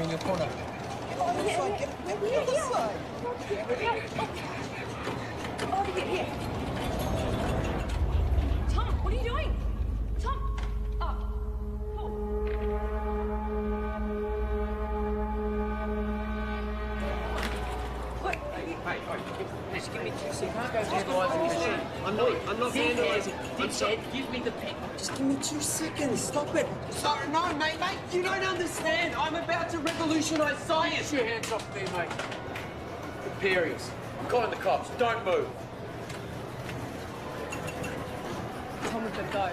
in your corner. Oh, this side, get this side. Over here. Tom, what are you doing? Tom! Paul. What? Hey, just give me 2 seconds. You can't go vandalising the machine. I'm not vandalising. Dickhead, said, give me the pen. Just give me 2 seconds. Stop it. Sorry, no, mate. You don't understand. I'm about to revolutionise science. Get your hands off me, mate. Imperials. I'm calling the cops. Don't move. Tom, we've got to go.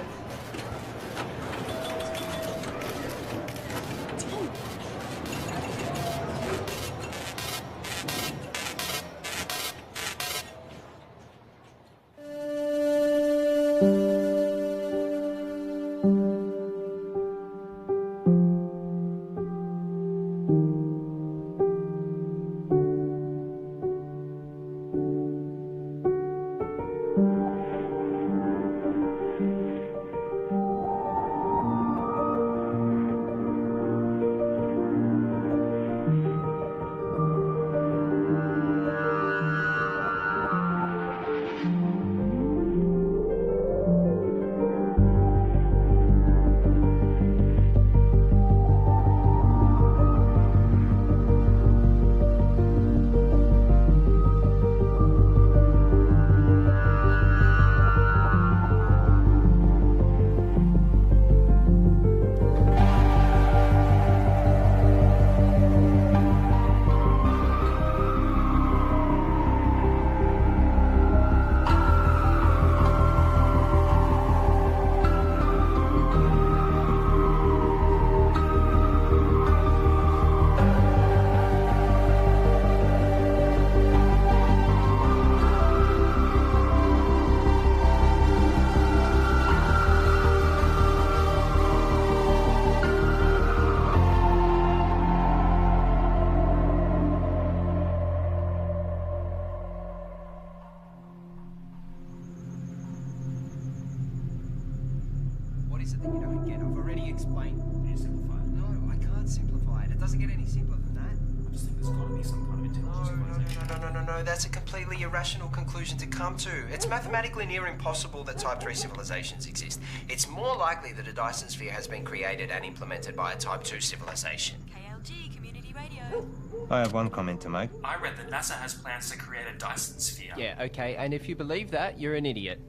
What is it that you don't get? I've already explained. Can you simplify it? No, I can't simplify it. It doesn't get any simpler than that. I just think there's got to be some kind of intelligence civilization. No. That's a completely irrational conclusion to come to. It's mathematically near impossible that Type 3 civilizations exist. It's more likely that a Dyson sphere has been created and implemented by a Type 2 civilization. KLG, Community Radio. I have one comment to make. I read that NASA has plans to create a Dyson sphere. Yeah, okay, and if you believe that, you're an idiot.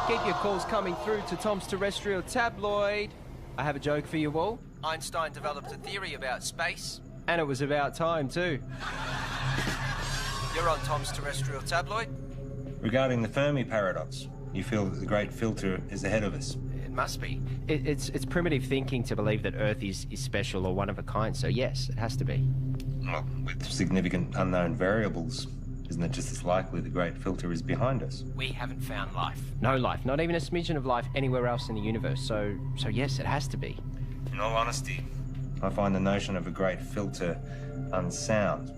Keep your calls coming through to Tom's Terrestrial Tabloid. I have a joke for you all. Einstein developed a theory about space, and it was about time too. You're on Tom's Terrestrial Tabloid. Regarding the Fermi paradox, you feel that the great filter is ahead of us. It must be. It's primitive thinking to believe that Earth is special or one of a kind, so yes, it has to be. Well, with significant unknown variables, isn't it just as likely the great filter is behind us? We haven't found life. No life, not even a smidgen of life anywhere else in the universe, so yes, it has to be. In all honesty, I find the notion of a great filter unsound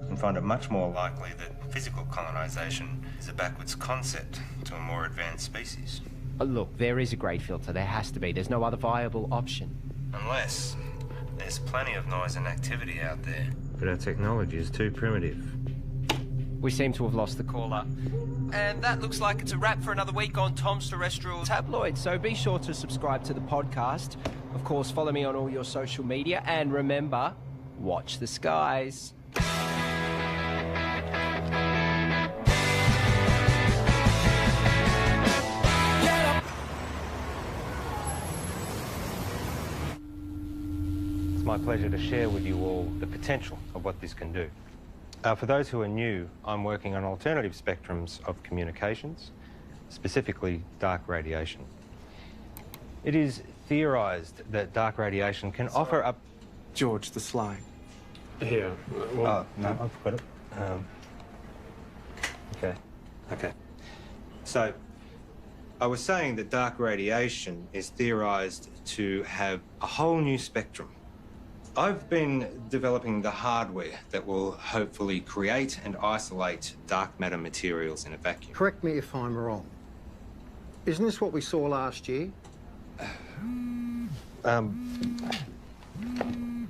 and find it much more likely that physical colonization is a backwards concept to a more advanced species. Look, there is a great filter. There has to be. There's no other viable option. Unless there's plenty of noise and activity out there. But our technology is too primitive. We seem to have lost the caller. And that looks like it's a wrap for another week on Tom's Terrestrial Tabloid. So be sure to subscribe to the podcast. Of course, follow me on all your social media. And remember, watch the skies. It's my pleasure to share with you all the potential of what this can do. For those who are new, I'm working on alternative spectrums of communications, specifically dark radiation. It is theorised that dark radiation can offer up... George the Sly. Here. Oh, no, I've got it. Okay. So, I was saying that dark radiation is theorised to have a whole new spectrum. I've been developing the hardware that will hopefully create and isolate dark matter materials in a vacuum. Correct me if I'm wrong. Isn't this what we saw last year?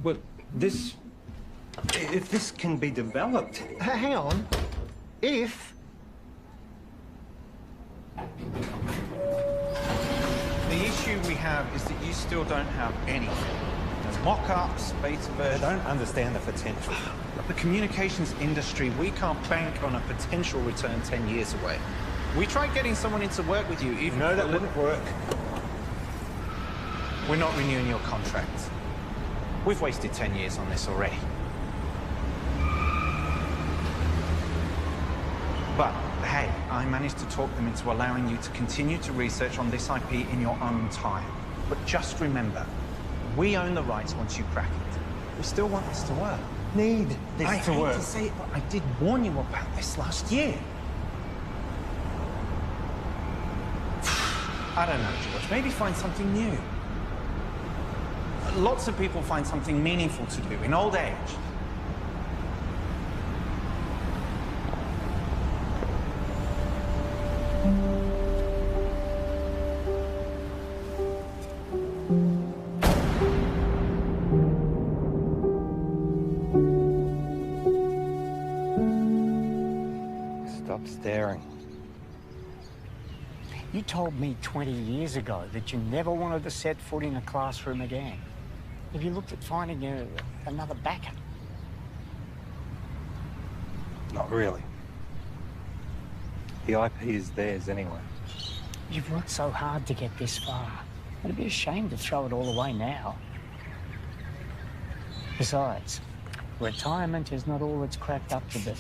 Well, if this can be developed. Hang on. If... The issue we have is that you still don't have anything. There's mock-ups, beta versions. I don't understand the potential. The communications industry, we can't bank on a potential return 10 years away. We tried getting someone in to work with you, even... No, that wouldn't work. We're not renewing your contract. We've wasted 10 years on this already. But, hey, I managed to talk them into allowing you to continue to research on this IP in your own time. But just remember, we own the rights once you crack it. We still want this to work. Need this I to hate work. to say it, but I did warn you about this last year. I don't know, George. Maybe find something new. Lots of people find something meaningful to do in old age. Stop staring. You told me 20 years ago that you never wanted to set foot in a classroom again. Have you looked at finding another backer? Not really. The IP is theirs anyway. You've worked so hard to get this far. It'd be a shame to throw it all away now. Besides, retirement is not all it's cracked up to be.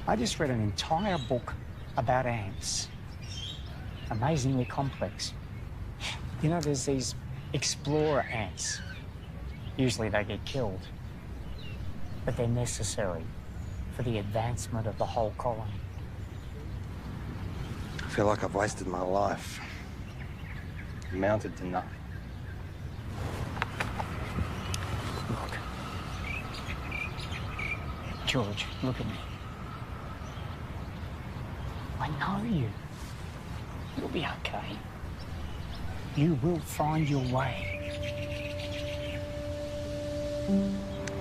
I just read an entire book about ants. Amazingly complex. You know, there's these explorer ants. Usually they get killed, but they're necessary for the advancement of the whole colony. I feel like I've wasted my life. Amounted to nothing. Look. George, look at me. I know you. You'll be okay. You will find your way.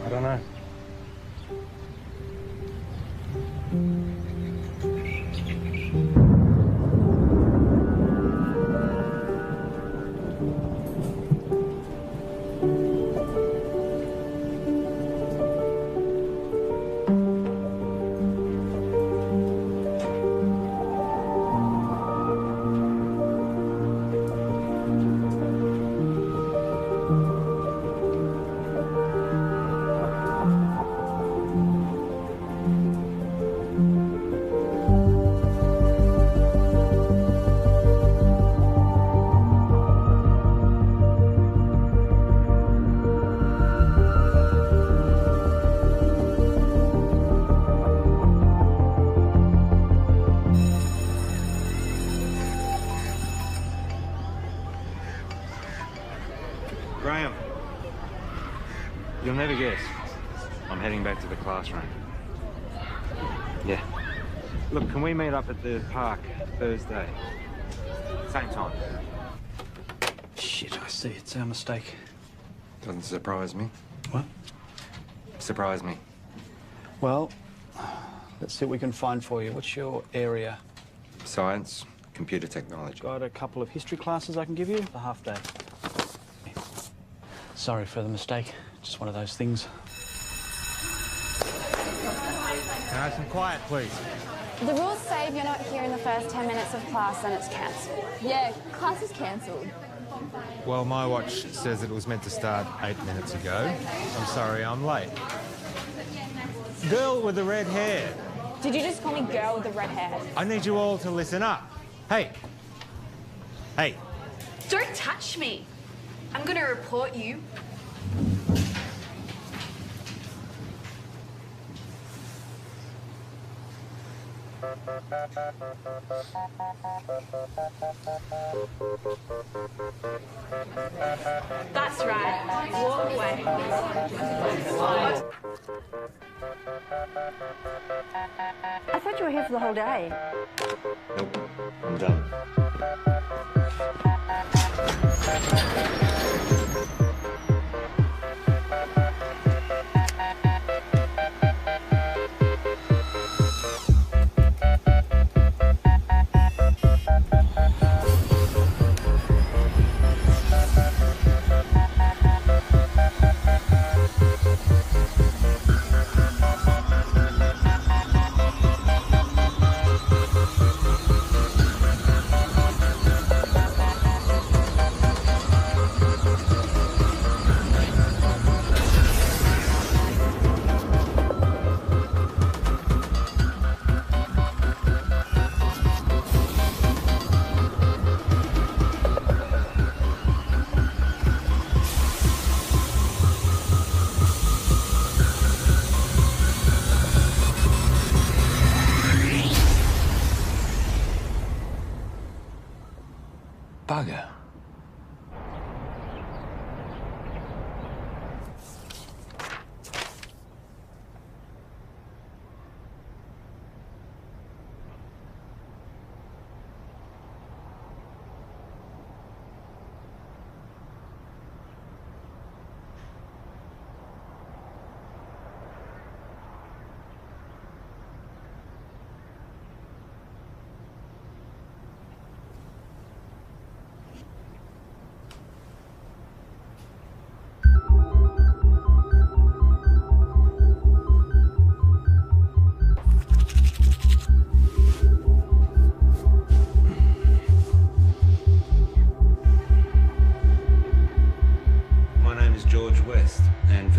I don't know. Graham, you'll never guess. I'm heading back to the classroom. Yeah. Look, can we meet up at the park Thursday? Same time. Shit, I see. It's our mistake. Doesn't surprise me. What? Surprise me. Well, let's see what we can find for you. What's your area? Science, computer technology. Got a couple of history classes I can give you. The half day. Sorry for the mistake. Just one of those things. Can I have some quiet, please? The rules say if you're not here in the first 10 minutes of class, then it's cancelled. Yeah, class is cancelled. Well, my watch says it was meant to start 8 minutes ago. I'm sorry, I'm late. Girl with the red hair. Did you just call me girl with the red hair? I need you all to listen up. Hey. Hey. Don't touch me. I'm going to report you. That's right. Walk away. I thought you were here for the whole day. Nope, I'm done.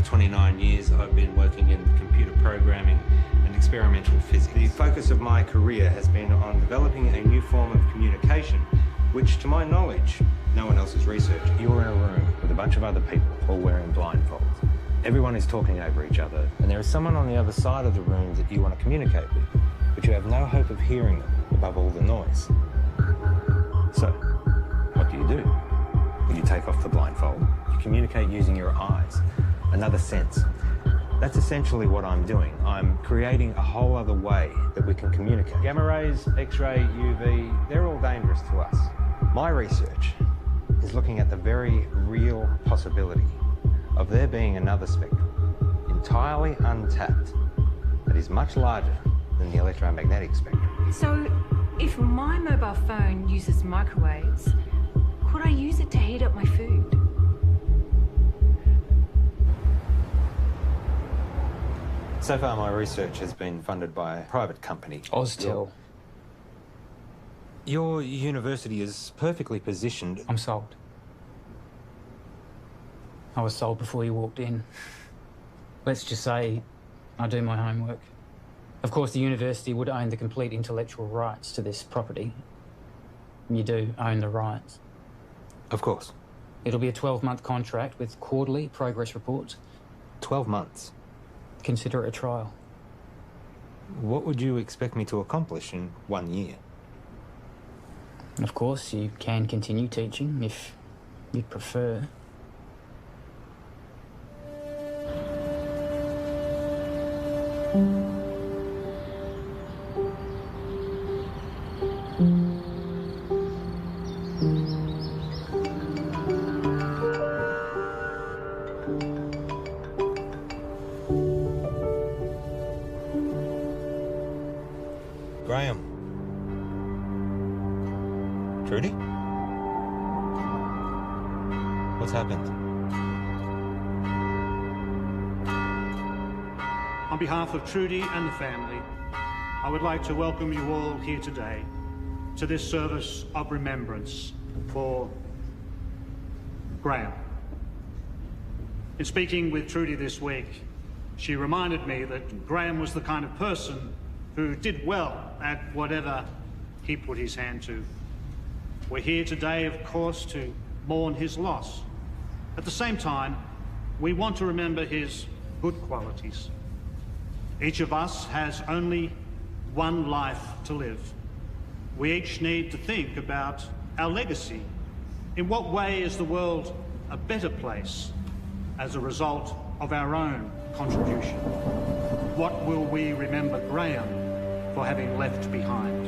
29 years, I've been working in computer programming and experimental physics. The focus of my career has been on developing a new form of communication, which, to my knowledge, no one else has researched. You're in a room with a bunch of other people, all wearing blindfolds. Everyone is talking over each other, and there is someone on the other side of the room that you want to communicate with, but you have no hope of hearing them above all the noise. So, what do? You take off the blindfold. You communicate using your eyes, another sense. That's essentially what I'm doing. I'm creating a whole other way that we can communicate. Gamma rays, X-ray, UV, they're all dangerous to us. My research is looking at the very real possibility of there being another spectrum, entirely untapped, that is much larger than the electromagnetic spectrum. So, if my mobile phone uses microwaves, could I use it to heat up my food? So far, my research has been funded by a private company. Oztel. Your university is perfectly positioned. I'm sold. I was sold before you walked in. Let's just say I do my homework. Of course, the university would own the complete intellectual rights to this property. You do own the rights. Of course. It'll be a 12-month contract with quarterly progress reports. 12 months? Consider it a trial. What would you expect me to accomplish in 1 year? Of course, you can continue teaching if you'd prefer. Graham. Trudy? What's happened? On behalf of Trudy and the family, I would like to welcome you all here today to this service of remembrance for Graham. In speaking with Trudy this week, she reminded me that Graham was the kind of person who did well at whatever he put his hand to. We're here today, of course, to mourn his loss. At the same time, we want to remember his good qualities. Each of us has only one life to live. We each need to think about our legacy. In what way is the world a better place as a result of our own contribution? What will we remember Graham for having left behind?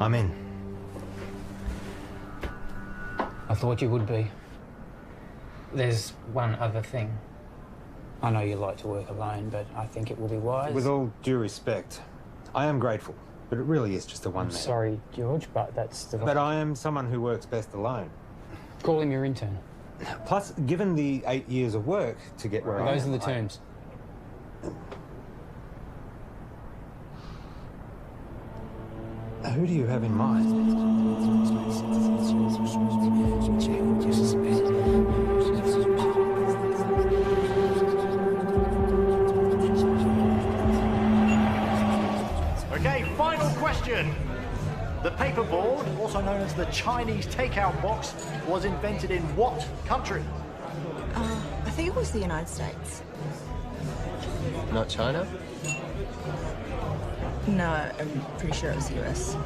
I'm in. I thought you would be. There's one other thing. I know you like to work alone, but I think it will be wise. With all due respect, I am grateful, but it really is just a one-man. Sorry, George, but that's the... But I am someone who works best alone. Call him your intern. Plus, given the 8 years of work to get where I am... Those are the terms. Who do you have in mind? Okay, final question. The paperboard, also known as the Chinese takeout box, was invented in what country? I think it was the United States. Not China? No, I'm pretty sure it was the US.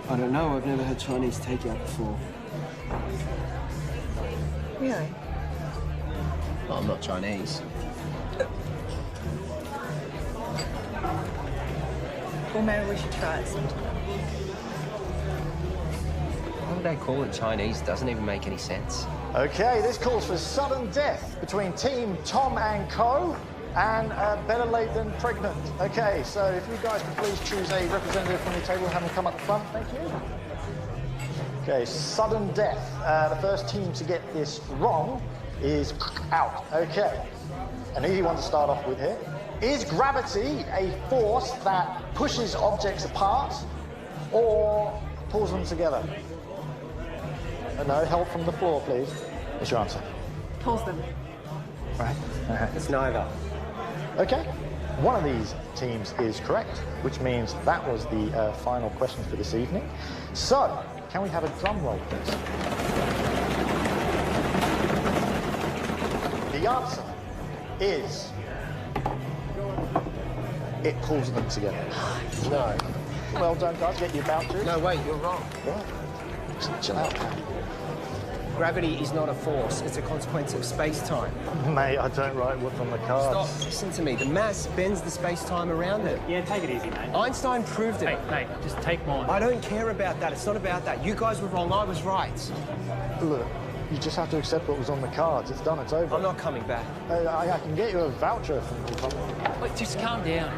I don't know. I've never had Chinese takeout before. Really? Well, I'm not Chinese. Well, maybe we should try it sometime. Why would they call it Chinese? Doesn't even make any sense. Okay, this calls for sudden death between Team Tom and Co. and better late than pregnant. Okay, so if you guys could please choose a representative from your table and have them come up the front, thank you. Okay, sudden death. The first team to get this wrong is out. Okay, an easy one to start off with here. Is gravity a force that pushes objects apart, or pulls them together? No, help from the floor, please. What's your answer? Pulls them. Right. It's neither. Okay. One of these teams is correct, which means that was the final question for this evening. So, can we have a drum roll, please? The answer is... it pulls them together. No. Well done, guys. Get your vouchers. No, wait, you're wrong. What? Just chill out, pal. Gravity is not a force, it's a consequence of space-time. Mate, I don't write what's on the cards. Stop, listen to me. The mass bends the space-time around it. Yeah, take it easy, mate. Einstein proved it. Mate, just take mine. I don't care about that. It's not about that. You guys were wrong, I was right. Look, you just have to accept what was on the cards. It's done, it's over. I'm not coming back. I can get you a voucher from the company. Wait, just calm down.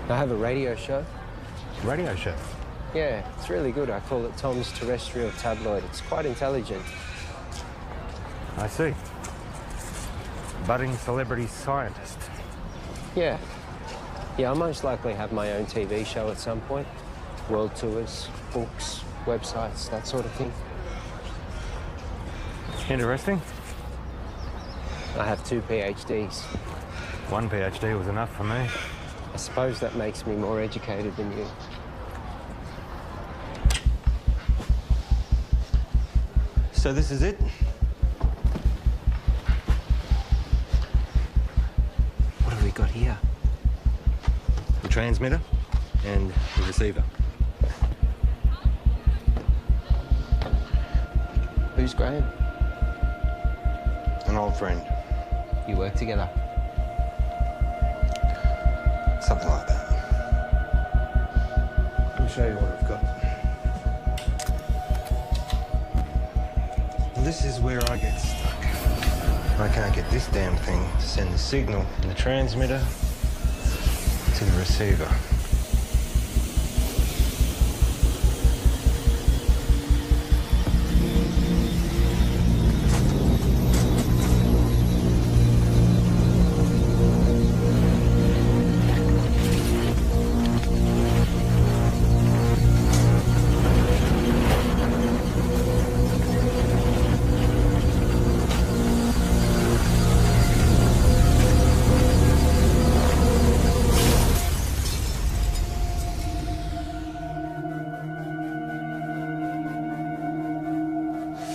I have a radio show. Radio show? Yeah, it's really good. I call it Tom's Terrestrial Tabloid. It's quite intelligent. I see. Budding celebrity scientist. Yeah. Yeah, I'll most likely have my own TV show at some point. World tours, books, websites, that sort of thing. Interesting. I have 2 PhDs. One PhD was enough for me. I suppose that makes me more educated than you. So this is it? What have we got here? The transmitter and the receiver. Who's Graham? An old friend. You work together? Something like that. Let me show you what I've got. This is where I get stuck. I can't get this damn thing to send the signal from the transmitter to the receiver.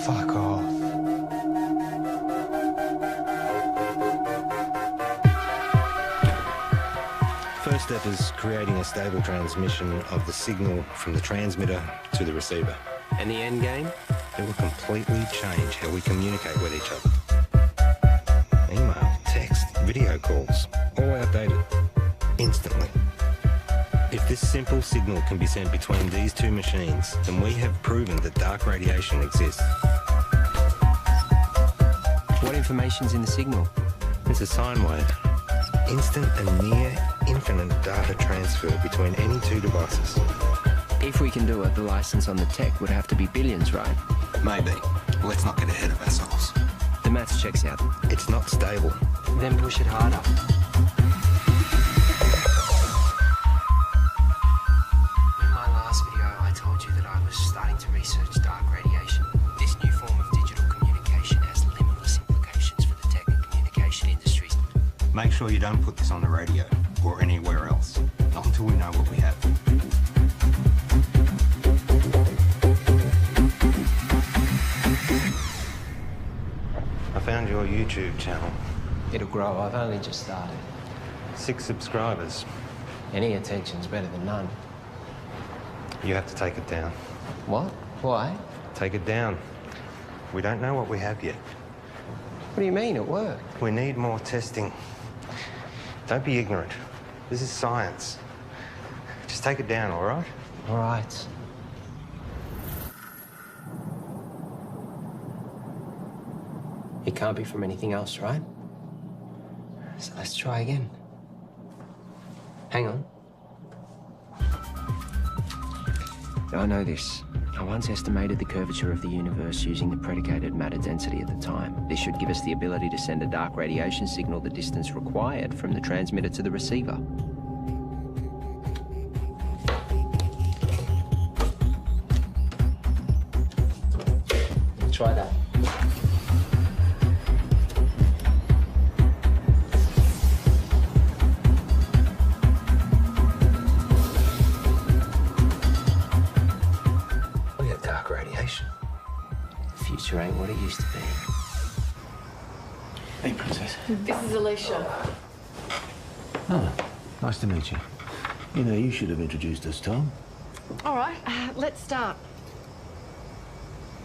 Fuck off. First step is creating a stable transmission of the signal from the transmitter to the receiver. And the end game? It will completely change how we communicate with each other. Email, text, video calls, all outdated. Instantly. If this simple signal can be sent between these two machines, then we have proven that dark radiation exists. What information's in the signal? It's a sine wave. Instant and near infinite data transfer between any two devices. If we can do it, the license on the tech would have to be billions, right? Maybe. Let's not get ahead of ourselves. The maths checks out. It's not stable. Then push it harder. In my last video, I told you that I was starting to research dark radiation. This new form of digital communication has limitless implications for the tech and communication industries. Make sure you don't put this on the radio or anywhere else. Not until we know what we have. I found your YouTube channel. It'll grow. I've only just started. 6 subscribers. Any attention's better than none. You have to take it down. What? Why? Take it down. We don't know what we have yet. What do you mean, at work? We need more testing. Don't be ignorant. This is science. Just take it down, all right? All right. It can't be from anything else, right? So let's try again. Hang on. I know this. I once estimated the curvature of the universe using the predicated matter density at the time. This should give us the ability to send a dark radiation signal the distance required from the transmitter to the receiver. Try that. We have dark radiation. The future ain't what it used to be. Hey, Princess. This is Alicia. Oh, nice to meet you. You know, you should have introduced us, Tom. All right, let's start.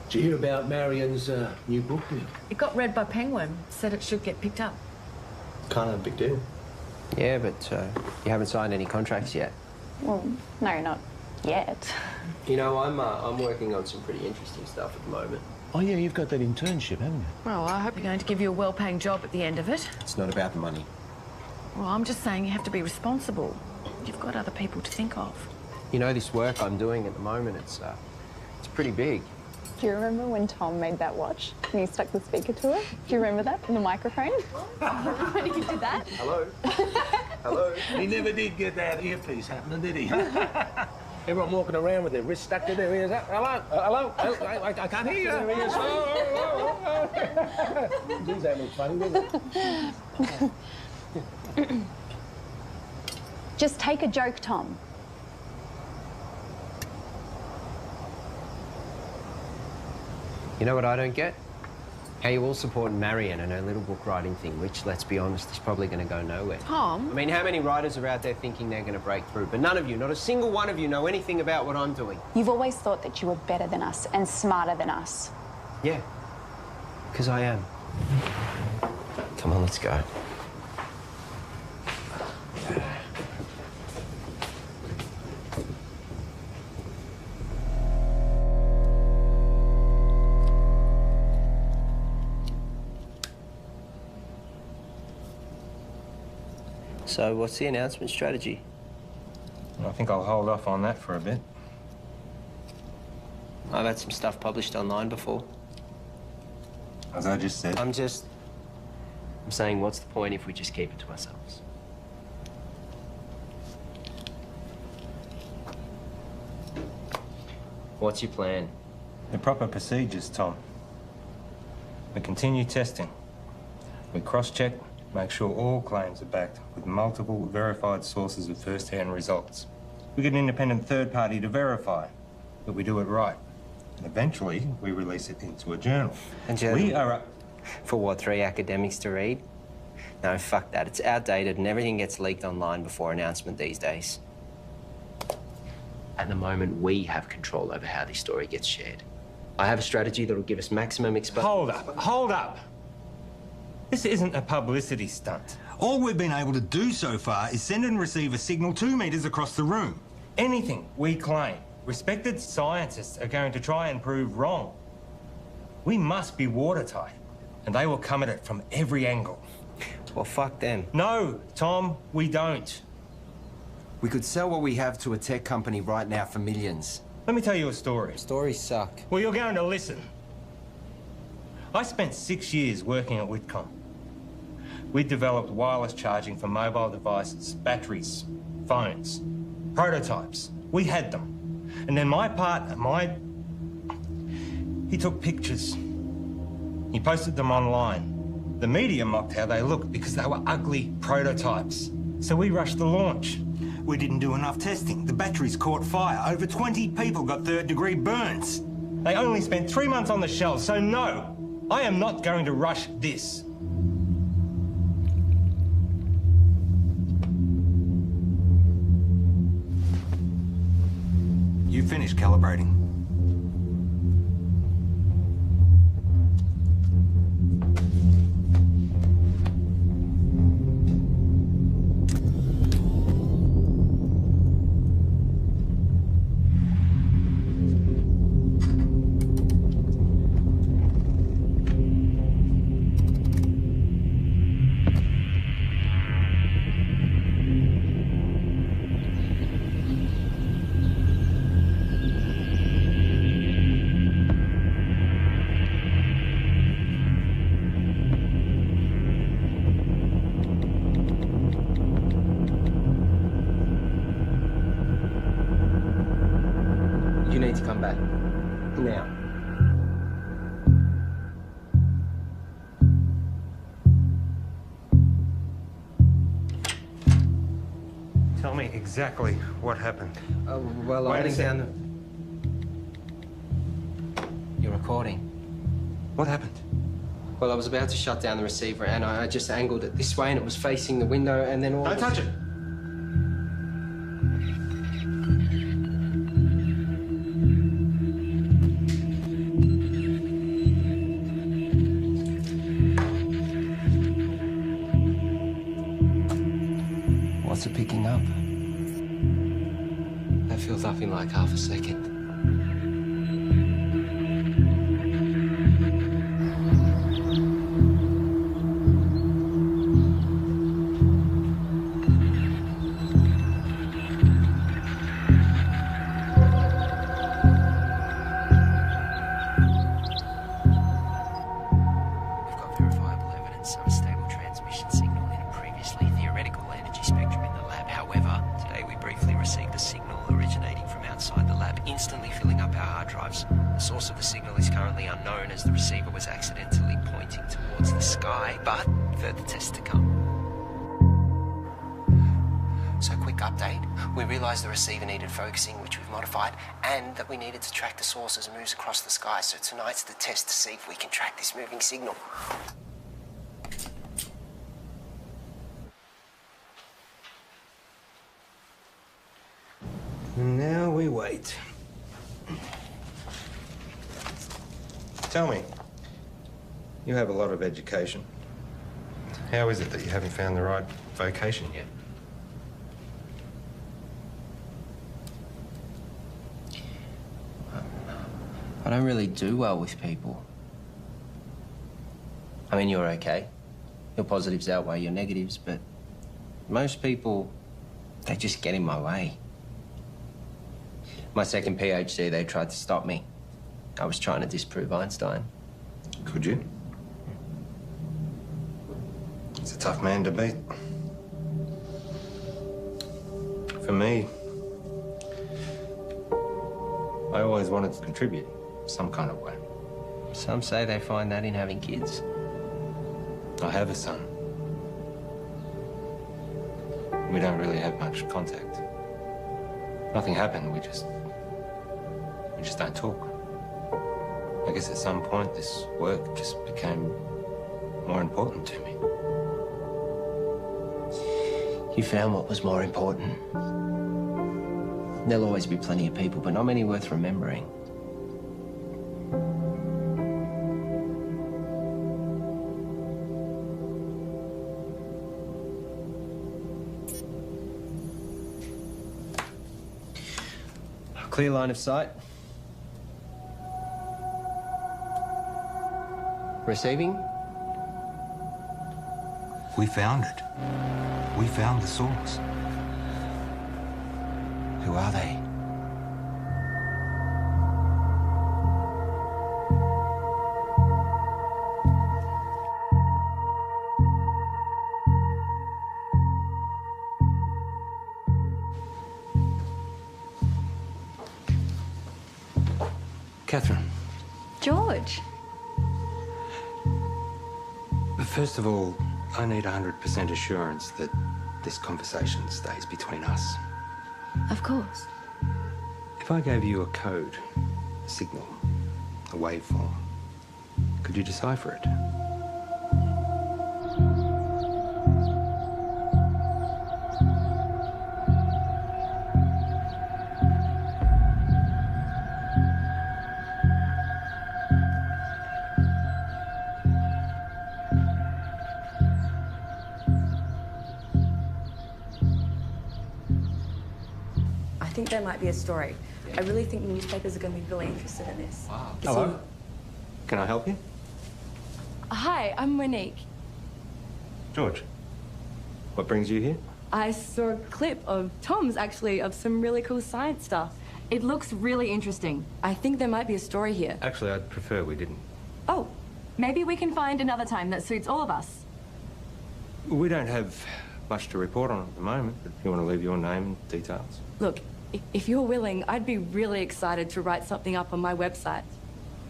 Did you hear about Marion's new book deal? It got read by Penguin. Said it should get picked up. Kind of a big deal. Yeah, but you haven't signed any contracts yet. Well, no, not yet. You know, I'm working on some pretty interesting stuff at the moment. Oh, yeah, you've got that internship, haven't you? Well, I hope you're going to give you a well-paying job at the end of it. It's not about the money. Well, I'm just saying you have to be responsible. You've got other people to think of. You know, this work I'm doing at the moment, it's pretty big. Do you remember when Tom made that watch and you stuck the speaker to it? Do you remember that in the microphone? When you did that? Hello? Hello? He never did get that earpiece happening, did he? Everyone walking around with their wrists stuck to their ears. Hello? Hello? I can't hear you. These don't look funny, does it? Just take a joke, Tom. You know what I don't get? How you all support Marion and her little book writing thing, which, let's be honest, is probably going to go nowhere. Tom? I mean, how many writers are out there thinking they're going to break through? But none of you, not a single one of you, know anything about what I'm doing. You've always thought that you were better than us and smarter than us. Yeah, because I am. Come on, let's go. So, what's the announcement strategy? I think I'll hold off on that for a bit. I've had some stuff published online before. As I just said. I'm saying, what's the point if we just keep it to ourselves? What's your plan? The proper procedures, Tom. We continue testing. We cross-check, make sure all claims are backed with multiple verified sources of first-hand results. We get an independent third party to verify that we do it right. And eventually, we release it into a journal. And journal? We are... For what, 3 academics to read? No, fuck that. It's outdated and everything gets leaked online before announcement these days. At the moment, we have control over how this story gets shared. I have a strategy that'll give us maximum exposure. Hold up. This isn't a publicity stunt. All we've been able to do so far is send and receive a signal 2 meters across the room. Anything we claim, respected scientists are going to try and prove wrong. We must be watertight, and they will come at it from every angle. Well, fuck them. No, Tom, we don't. We could sell what we have to a tech company right now for millions. Let me tell you a story. Stories suck. Well, you're going to listen. I spent 6 years working at Whitcomb. We developed wireless charging for mobile devices, batteries, phones, prototypes. We had them. And then my partner, he took pictures. He posted them online. The media mocked how they looked because they were ugly prototypes. So we rushed the launch. We didn't do enough testing. The batteries caught fire. Over 20 people got third-degree burns. They only spent 3 months on the shelves, so no, I am not going to rush this. You finished calibrating. You need to come back. Now. Tell me exactly what happened. Well, Wait I a went down second. You're recording. What happened? Well, I was about to shut down the receiver and I just angled it this way and it was facing the window and then all... Don't touch it! What's it picking up? That feels nothing like half a second. The receiver needed focusing, which we've modified, and that we needed to track the source as it moves across the sky. So tonight's the test to see if we can track this moving signal. And now we wait. Tell me, you have a lot of education. How is it that you haven't found the right vocation yet? I don't really do well with people. I mean, you're okay. Your positives outweigh your negatives, but most people, they just get in my way. My second PhD, they tried to stop me. I was trying to disprove Einstein. Could you? It's a tough man to beat. For me, I always wanted to contribute some kind of way. Some say they find that in having kids. I have a son. We don't really have much contact. Nothing happened, we just don't talk. I guess at some point this work just became more important to me. You found what was more important. There'll always be plenty of people, but not many worth remembering. Clear line of sight. Receiving? We found it. We found the source. Who are they? Catherine. George. But first of all, I need 100% assurance that this conversation stays between us. Of course. If I gave you a code, a signal, a waveform, could you decipher it? I think there might be a story. I really think newspapers are going to be really interested in this. Wow. Hello. Can I help you? Hi, I'm Monique. George. What brings you here? I saw a clip of Tom's, actually, of some really cool science stuff. It looks really interesting. I think there might be a story here. Actually, I'd prefer we didn't. Oh, maybe we can find another time that suits all of us. We don't have much to report on at the moment, but if you want to leave your name and details. Look, If you're willing, I'd be really excited to write something up on my website.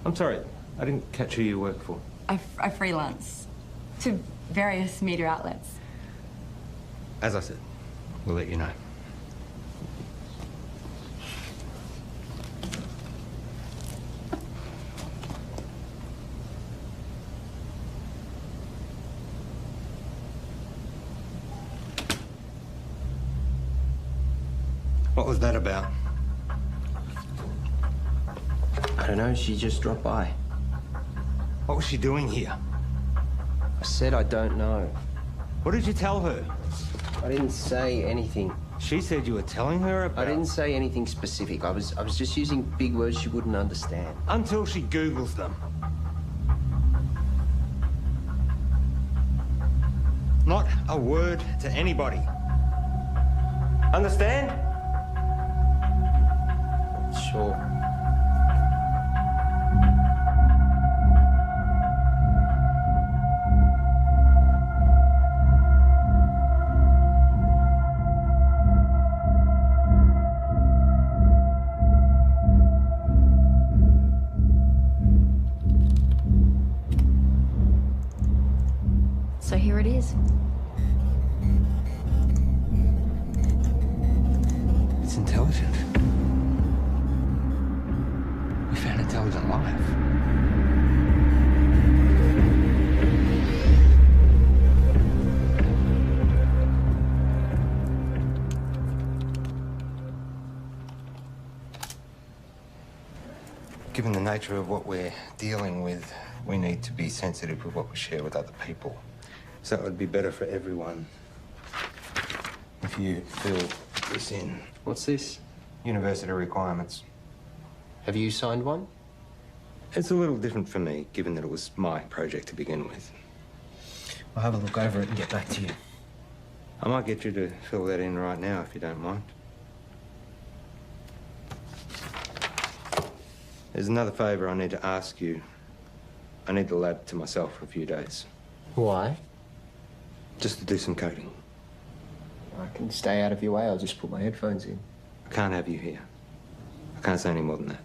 I'm sorry, I didn't catch who you work for. I freelance to various media outlets. As I said, we'll let you know. What was that about? I don't know, she just dropped by. What was she doing here? I said I don't know. What did you tell her? I didn't say anything. She said you were telling her about... I didn't say anything specific. I was just using big words she wouldn't understand. Until she Googles them. Not a word to anybody. Understand? Sure. So here it is. It's intelligent. We found intelligent life. Given the nature of what we're dealing with, we need to be sensitive with what we share with other people. So it would be better for everyone if you fill this in. What's this? University requirements. Have you signed one? It's a little different for me, given that it was my project to begin with. I'll have a look over it and get back to you. I might get you to fill that in right now, if you don't mind. There's another favour I need to ask you. I need the lab to myself for a few days. Why? Just to do some coding. I can stay out of your way. I'll just put my headphones in. I can't have you here. I can't say any more than that.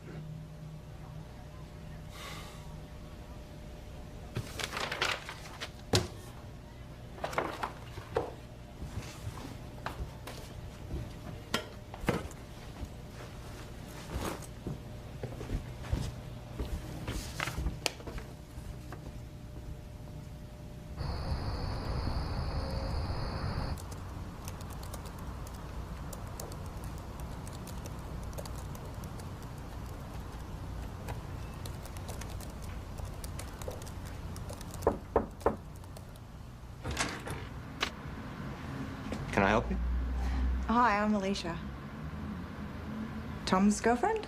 Can I help you? Hi, I'm Alicia. Tom's girlfriend?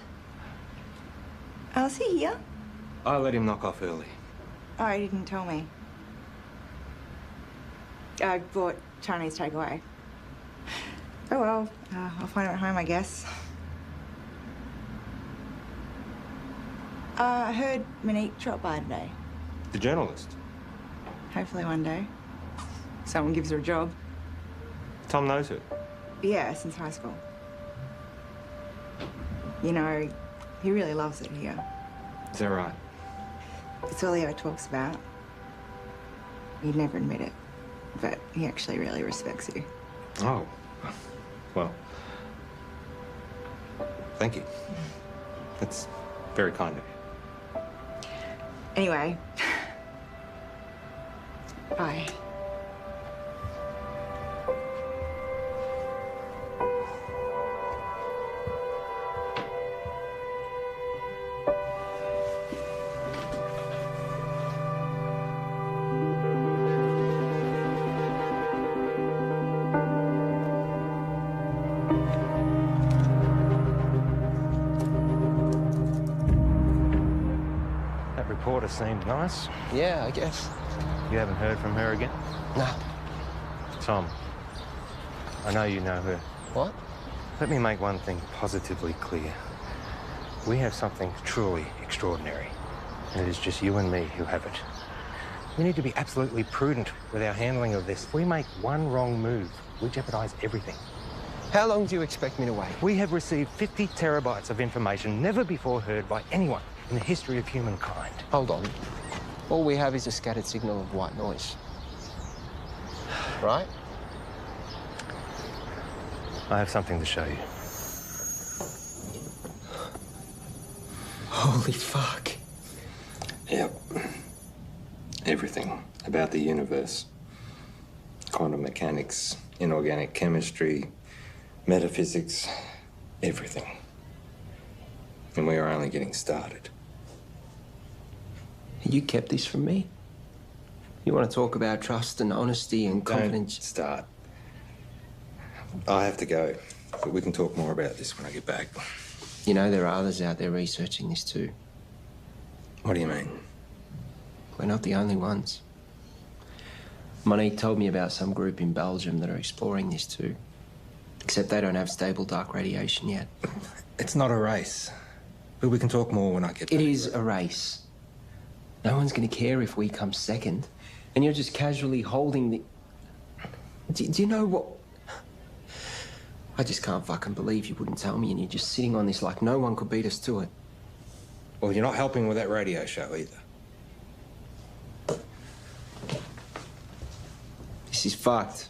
Oh, is he here? I let him knock off early. Oh, he didn't tell me. I bought Chinese takeaway. Oh well, I'll find him at home, I guess. I heard Monique dropped by today. The journalist. Hopefully one day. Someone gives her a job. Tom knows her. Yeah, since high school. You know, he really loves it here. Is that right? It's all he ever talks about. He'd never admit it, but he actually really respects you. Oh. Well. Thank you. That's very kind of you. Anyway. Bye. Reporter seemed nice. Yeah, I guess. You haven't heard from her again? No. Tom, I know you know her. What? Let me make one thing positively clear. We have something truly extraordinary, and it is just you and me who have it. We need to be absolutely prudent with our handling of this. If we make one wrong move, we jeopardize everything. How long do you expect me to wait? We have received 50 terabytes of information never before heard by anyone in the history of humankind. Hold on. All we have is a scattered signal of white noise. Right? I have something to show you. Holy fuck. Yep. Everything about the universe. Quantum mechanics, inorganic chemistry, metaphysics, everything. And we are only getting started. You kept this from me? You want to talk about trust and honesty and confidence? Don't start. I have to go, but we can talk more about this when I get back. You know, there are others out there researching this too. What do you mean? We're not the only ones. Monique told me about some group in Belgium that are exploring this too. Except they don't have stable dark radiation yet. It's not a race. But we can talk more when I get back. It is a race. No one's going to care if we come second. And you're just casually holding the... Do you know what... I just can't fucking believe you wouldn't tell me and you're just sitting on this like no one could beat us to it. Well, you're not helping with that radio show either. This is fucked.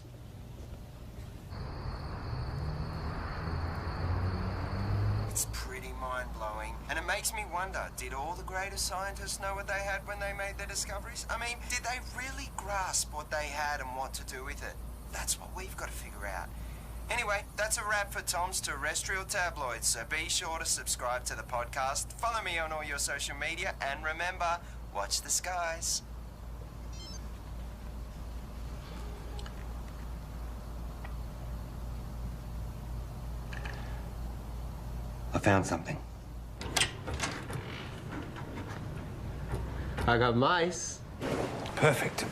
It's pretty mind-blowing. And it makes me wonder, did all the greatest scientists know what they had when they made their discoveries? I mean, did they really grasp what they had and what to do with it? That's what we've got to figure out. Anyway, that's a wrap for Tom's Terrestrial Tabloids, so be sure to subscribe to the podcast, follow me on all your social media, and remember, watch the skies. I found something. I got mice. Perfect.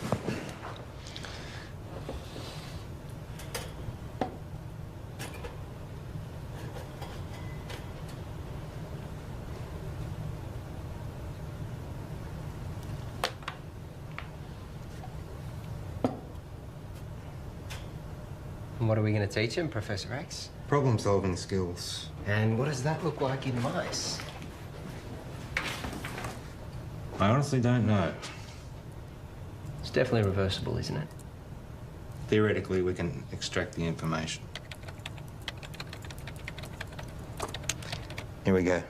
And what are we going to teach him, Professor X? Problem-solving skills. And what does that look like in mice? I honestly don't know. It's definitely reversible, isn't it? Theoretically, we can extract the information. Here we go.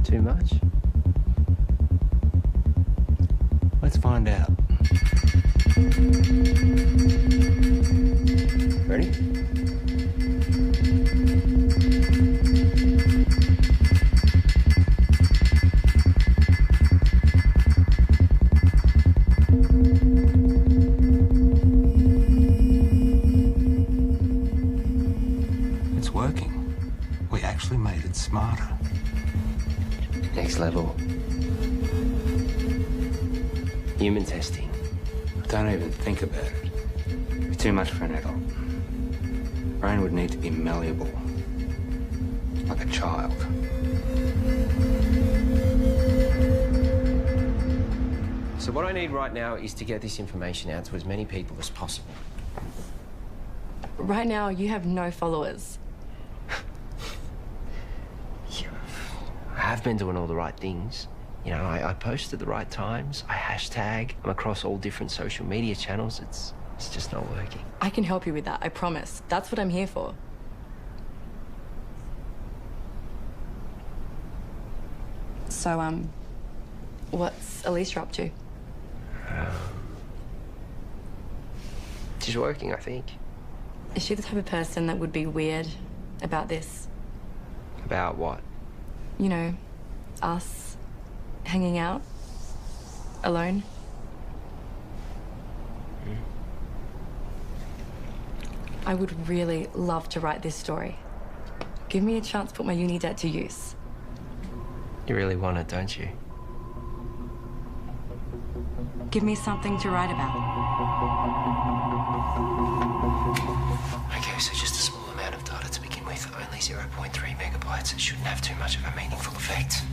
Too much? Let's find out. Ready? It's working. We actually made it smarter. Next level. Human testing. Don't even think about it. It'd be too much for an adult. Brain would need to be malleable. Like a child. So what I need right now is to get this information out to as many people as possible. Right now, you have no followers. I have been doing all the right things. You know, I post at the right times. I hashtag. I'm across all different social media channels. It's just not working. I can help you with that, I promise. That's what I'm here for. So, what's Alicia up to? She's working, I think. Is she the type of person that would be weird about this? About what? You know, us hanging out alone? I would really love to write this story. Give me a chance to put my uni debt to use. You really want it, don't you? Give me something to write about. Okay, so just a small amount of data to begin with. Only 0.3 megabytes. It shouldn't have too much of a meaningful effect.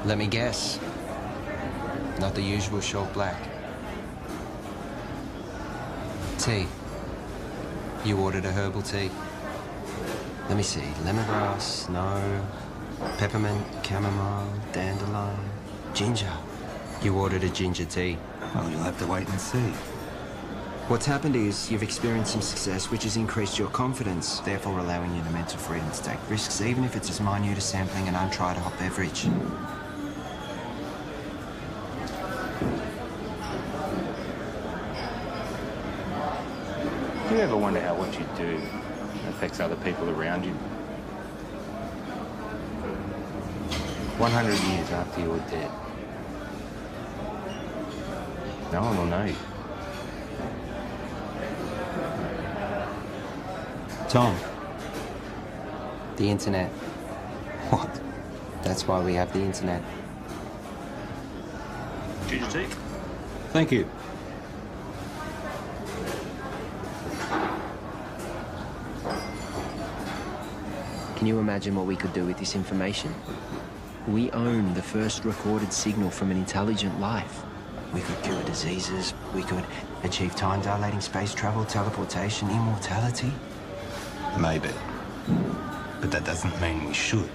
Let me guess. Not the usual short black. Tea. You ordered a herbal tea. Let me see. Lemongrass, no. Peppermint, chamomile, dandelion, ginger. You ordered a ginger tea. Well, you'll have to wait and see. What's happened is you've experienced some success, which has increased your confidence, therefore allowing you the mental freedom to take risks, even if it's as minute as sampling an untried hot beverage. Do you ever wonder how what you do affects other people around you? 100 years after you're dead, no one will know you. Tom. The internet. What? That's why we have the internet. Ginger tea? Thank you. Can you imagine what we could do with this information? We own the first recorded signal from an intelligent life. We could cure diseases. We could achieve time-dilating space travel, teleportation, immortality. Maybe. But that doesn't mean we should.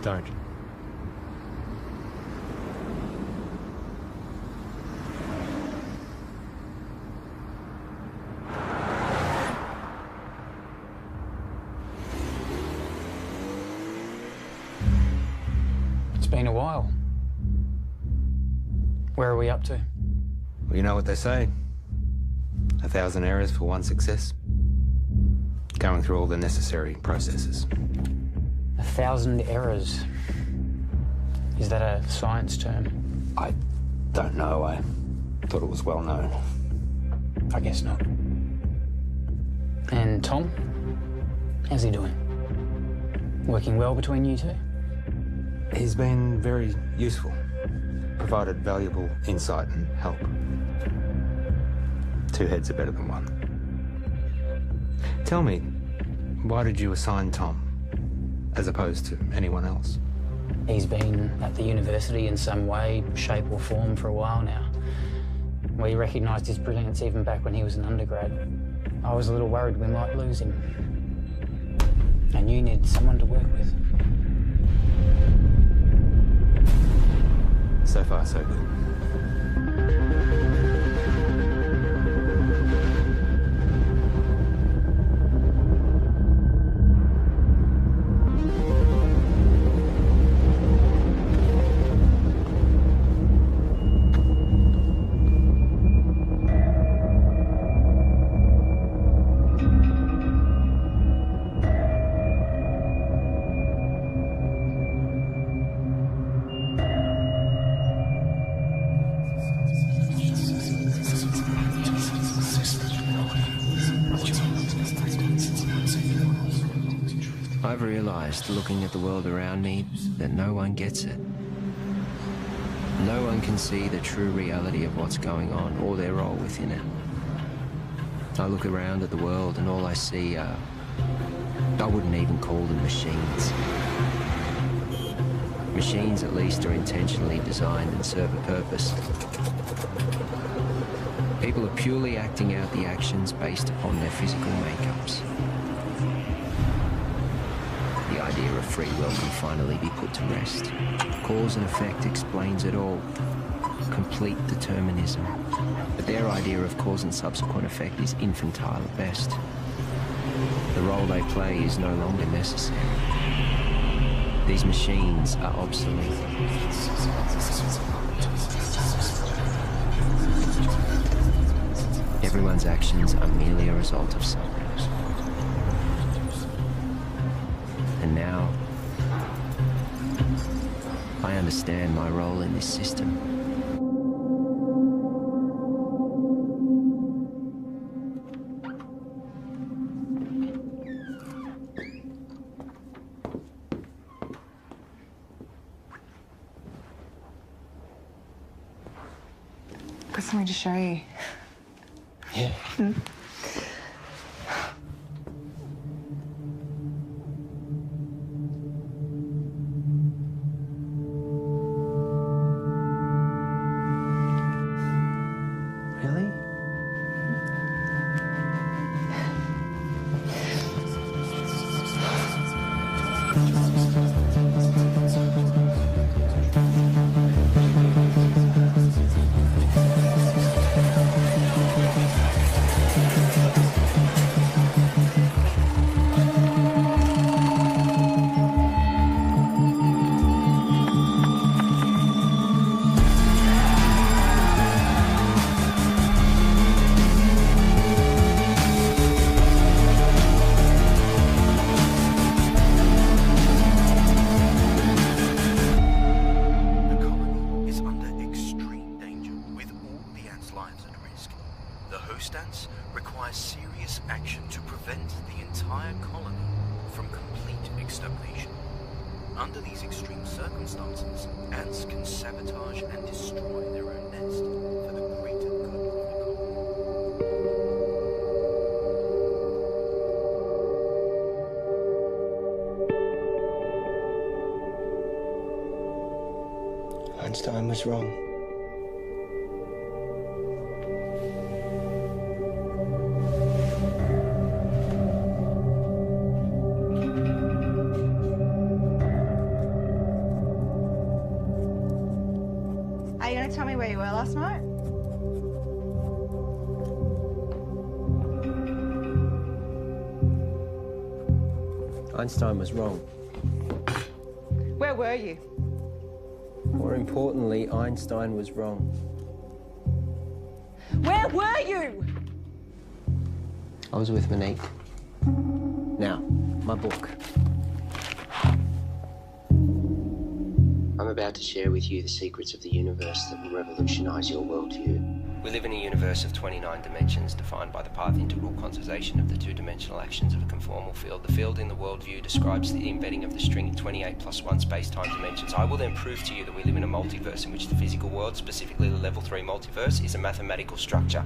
Don't. It's been a while. Where are we up to? Well, you know what they say. 1,000 errors for one success. Going through all the necessary processes. 1,000 errors. Is that a science term? I don't know. I thought it was well known. I guess not. And Tom? How's he doing? Working well between you two? He's been very useful. Provided valuable insight and help. Two heads are better than one. Tell me, why did you assign Tom, as opposed to anyone else? He's been at the university in some way, shape or form for a while now. We recognised his brilliance even back when he was an undergrad. I was a little worried we might lose him. And you needed someone to work with. So far, so good. I've realized, looking at the world around me, that no one gets it. No one can see the true reality of what's going on or their role within it. I look around at the world and all I see are... I wouldn't even call them machines. Machines, at least, are intentionally designed and serve a purpose. People are purely acting out the actions based upon their physical makeups. The idea of free will can finally be put to rest. Cause and effect explains it all. Complete determinism. But their idea of cause and subsequent effect is infantile at best. The role they play is no longer necessary. These machines are obsolete. Everyone's actions are merely a result of something. And now, I understand my role in this system. Got something to show you. Yeah. Really? Einstein was wrong. Are you going to tell me where you were last night? Einstein was wrong. Where were you? More importantly, Einstein was wrong. Where were you? I was with Monique. Now, my book. I'm about to share with you the secrets of the universe that will revolutionize your worldview. We live in a universe of 29 dimensions defined by the path integral quantization of the two-dimensional actions of a conformal field. The field in the worldview describes the embedding of the string in 28 plus 1 space-time dimensions. I will then prove to you that we live in a multiverse in which the physical world, specifically the level 3 multiverse, is a mathematical structure.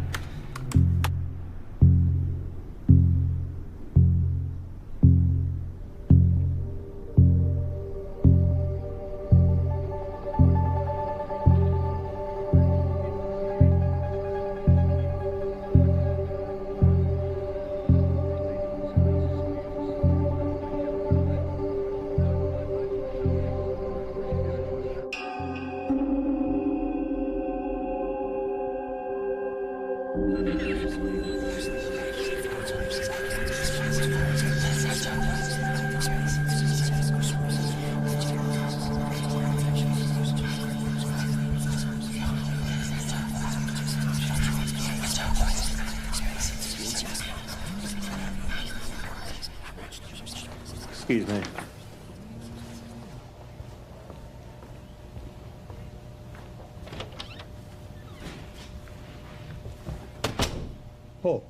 Excuse me. Oh.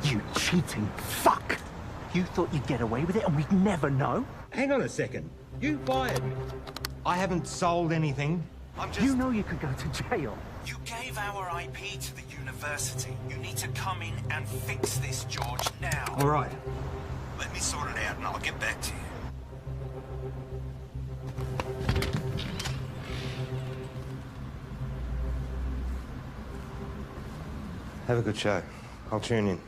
You cheating fuck! You thought you'd get away with it and we'd never know? Hang on a second. You fired me. I haven't sold anything. I'm just... You know you could go to jail. You gave our IP to the university. You need to come in and fix this, George, now. All right. Let me sort it out and I'll get back to you. Have a good show. I'll tune in.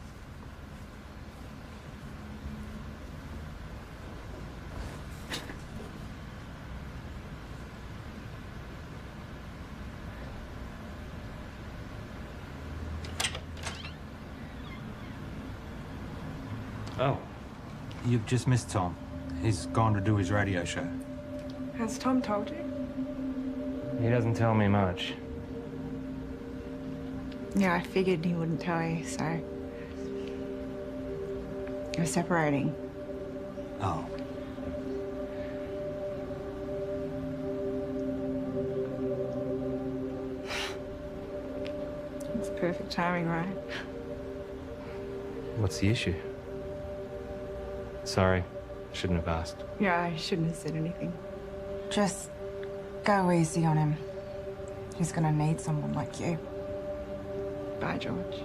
Oh, you've just missed Tom. He's gone to do his radio show. Has Tom told you? He doesn't tell me much. Yeah, I figured he wouldn't tell you, so... We're separating. Oh. It's perfect timing, right? What's the issue? Sorry, shouldn't have asked. Yeah, I shouldn't have said anything. Just go easy on him. He's gonna need someone like you. Bye, George.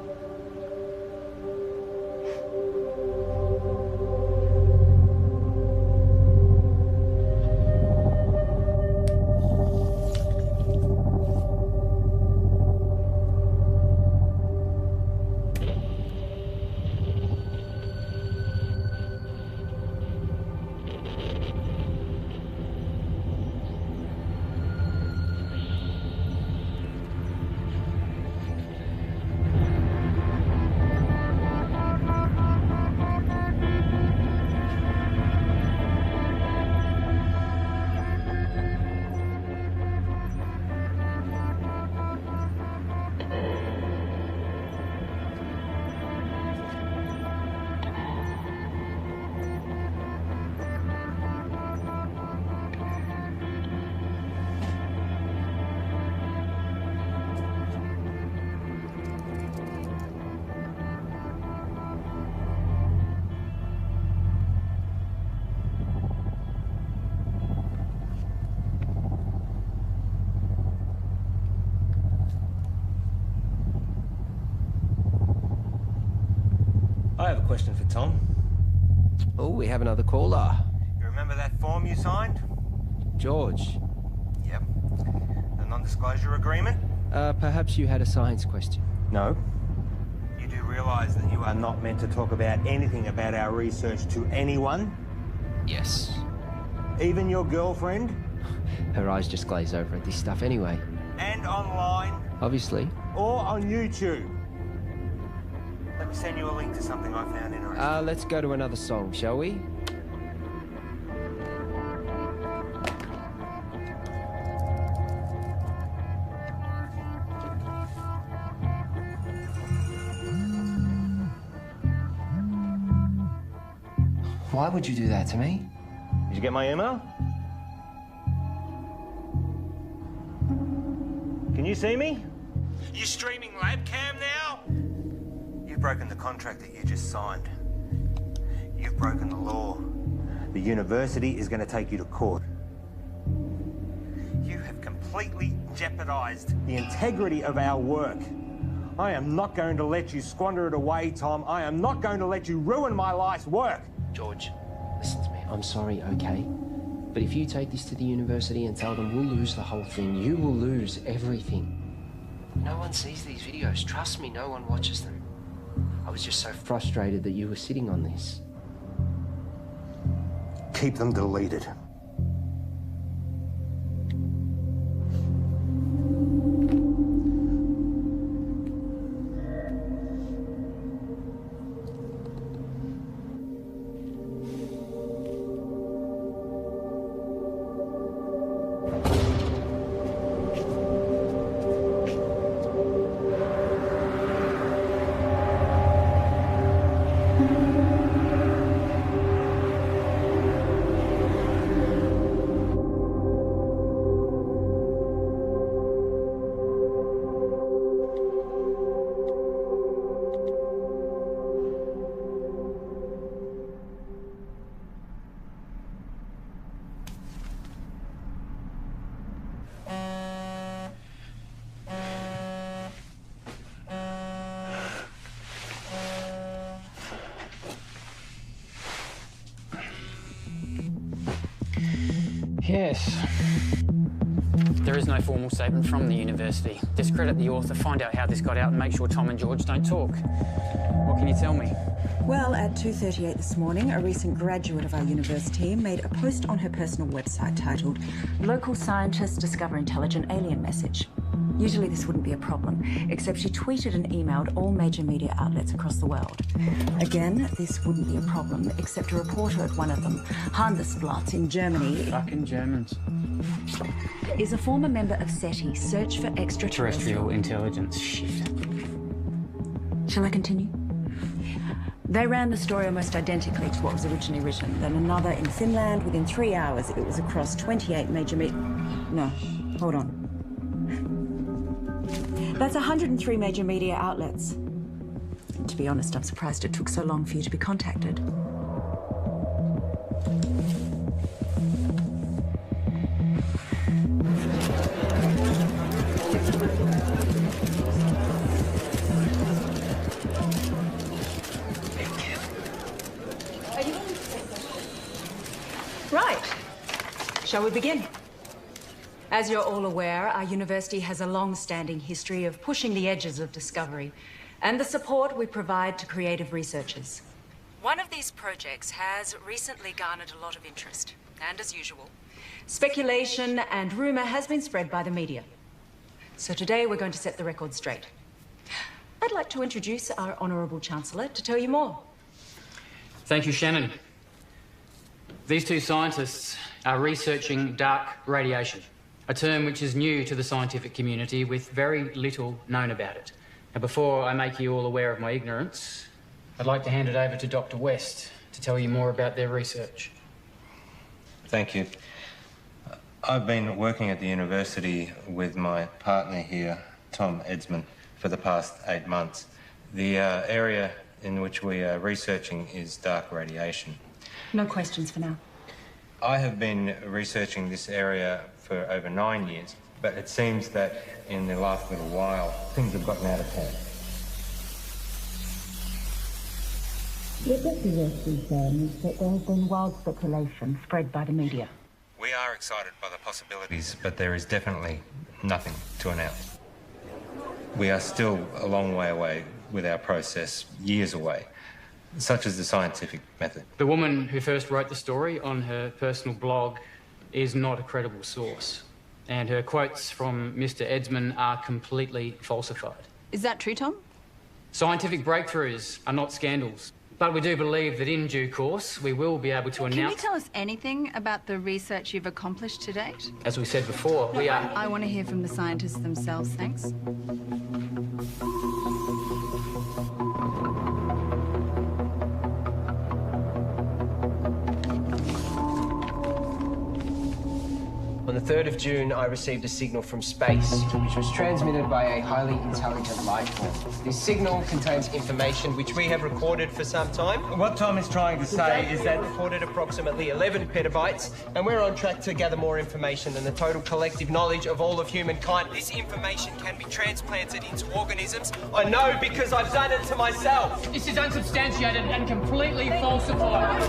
I have a question for Tom. Oh, we have another caller. You remember that form you signed? George. Yep. The non-disclosure agreement? Perhaps you had a science question. No. You do realise that you are not meant to talk about anything about our research to anyone? Yes. Even your girlfriend? Her eyes just glaze over at this stuff anyway. And online? Obviously. Or on YouTube? Let me send you a link to something I found interesting. Let's go to another song, shall we? Why would you do that to me? Did you get my email? Can you see me? You streaming lab cam now? You've broken the contract that you just signed. You've broken the law. The university is going to take you to court. You have completely jeopardized the integrity of our work. I am not going to let you squander it away, Tom. I am not going to let you ruin my life's work. George, listen to me. I'm sorry, okay? But if you take this to the university and tell them we'll lose the whole thing, you will lose everything. No one sees these videos. Trust me, no one watches them. I was just so frustrated that you were sitting on this. Keep them deleted. Yes. There is no formal statement from the university. Discredit the author, find out how this got out, and make sure Tom and George don't talk. What can you tell me? Well, at 2:38 this morning, a recent graduate of our university made a post on her personal website titled "Local Scientists Discover Intelligent Alien Message." Usually this wouldn't be a problem, except she tweeted and emailed all major media outlets across the world. Again, this wouldn't be a problem, except a reporter at one of them, Handelsblatt in Germany... Fucking Germans. ...is a former member of SETI, Search for Terrestrial Intelligence. Shit. Shall I continue? They ran the story almost identically to what was originally written. Then another in Finland. Within 3 hours, it was across 28 major No, hold on. That's 103 major media outlets. And to be honest, I'm surprised it took so long for you to be contacted. Right. Shall we begin? As you're all aware, our university has a long-standing history of pushing the edges of discovery and the support we provide to creative researchers. One of these projects has recently garnered a lot of interest. And as usual, speculation and rumor has been spread by the media. So today we're going to set the record straight. I'd like to introduce our Honourable Chancellor to tell you more. Thank you, Shannon. These two scientists are researching dark radiation, a term which is new to the scientific community with very little known about it. Now, before I make you all aware of my ignorance, I'd like to hand it over to Dr. West to tell you more about their research. Thank you. I've been working at the university with my partner here, Tom Edsman, for the past 8 months. The area in which we are researching is dark radiation. No questions for now. I have been researching this area for over 9 years, but it seems that in the last little while, things have gotten out of hand. What Dr. West is saying is that there has been wild speculation spread by the media. We are excited by the possibilities, but there is definitely nothing to announce. We are still a long way away with our process, years away, such as the scientific method. The woman who first wrote the story on her personal blog is not a credible source, and her quotes from Mr. Edsman are completely falsified. Is that true, Tom? Scientific breakthroughs are not scandals, but we do believe that in due course we will be able to announce... Can you tell us anything about the research you've accomplished to date? As we said before, we are... I want to hear from the scientists themselves, thanks. On the 3rd of June, I received a signal from space, which was transmitted by a highly intelligent life form. This signal contains information which we have recorded for some time. What Tom is trying to say is that... recorded approximately 11 petabytes, and we're on track to gather more information than the total collective knowledge of all of humankind. This information can be transplanted into organisms. I know because I've done it to myself. This is unsubstantiated and completely falsified.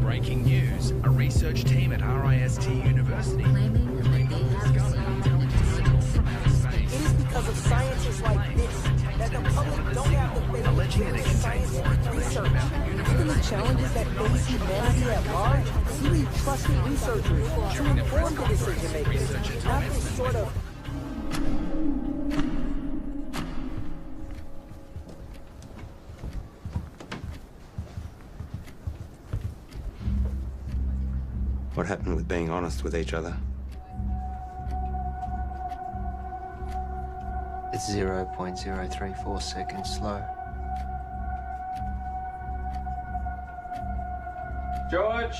Breaking news, a research team at RIST University claiming that they have from outer space. It is because of sciences like this that the public don't have the faith alleging that it contains more information about the universe. The challenges that face humanity at large, you need trusted researchers to inform the decision makers, not this sort of... What happened with being honest with each other? It's 0.034 seconds slow. George!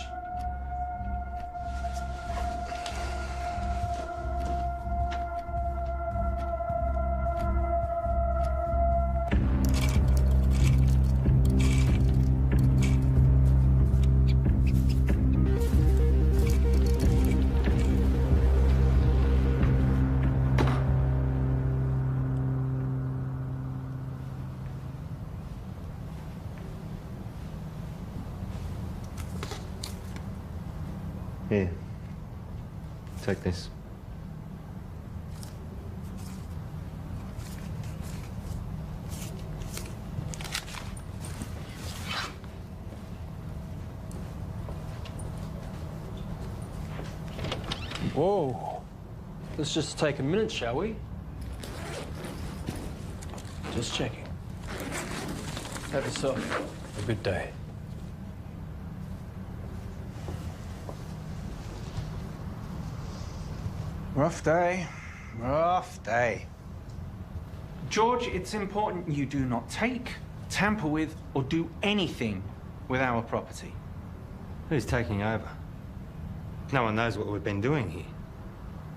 Here. Take this. Whoa. Let's just take a minute, shall we? Just checking. Have yourself a good day. Rough day. Rough day. George, it's important you do not take, tamper with, or do anything with our property. Who's taking over? No one knows what we've been doing here.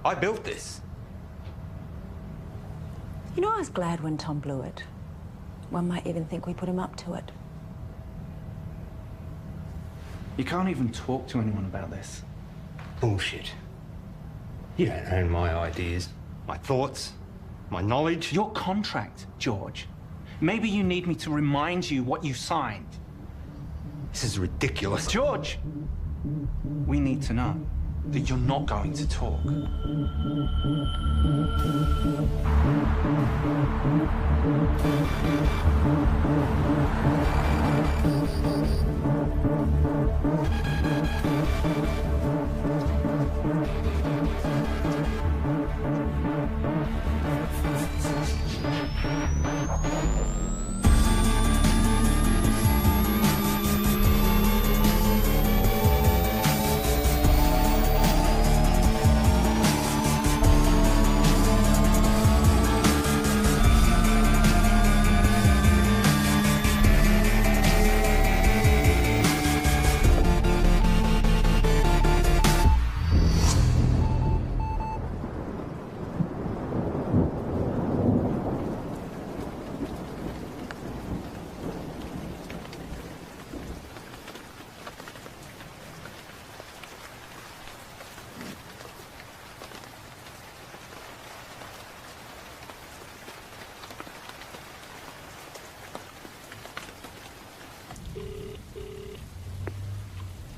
I built this. You know, I was glad when Tom blew it. One might even think we put him up to it. You can't even talk to anyone about this. Bullshit. You don't own my ideas, my thoughts, my knowledge. Your contract, George. Maybe you need me to remind you what you signed. This is ridiculous. George, we need to know that you're not going to talk.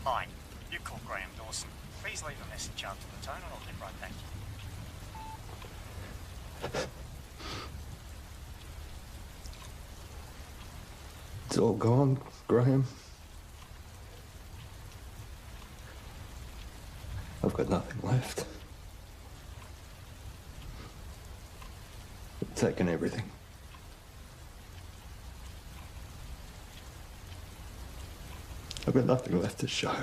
Hi, you call Graham Dawson. Please leave a message after the tone and I'll get right back to you. It's all gone, Graham. I've got nothing left. They've taken everything. I've got nothing left to show.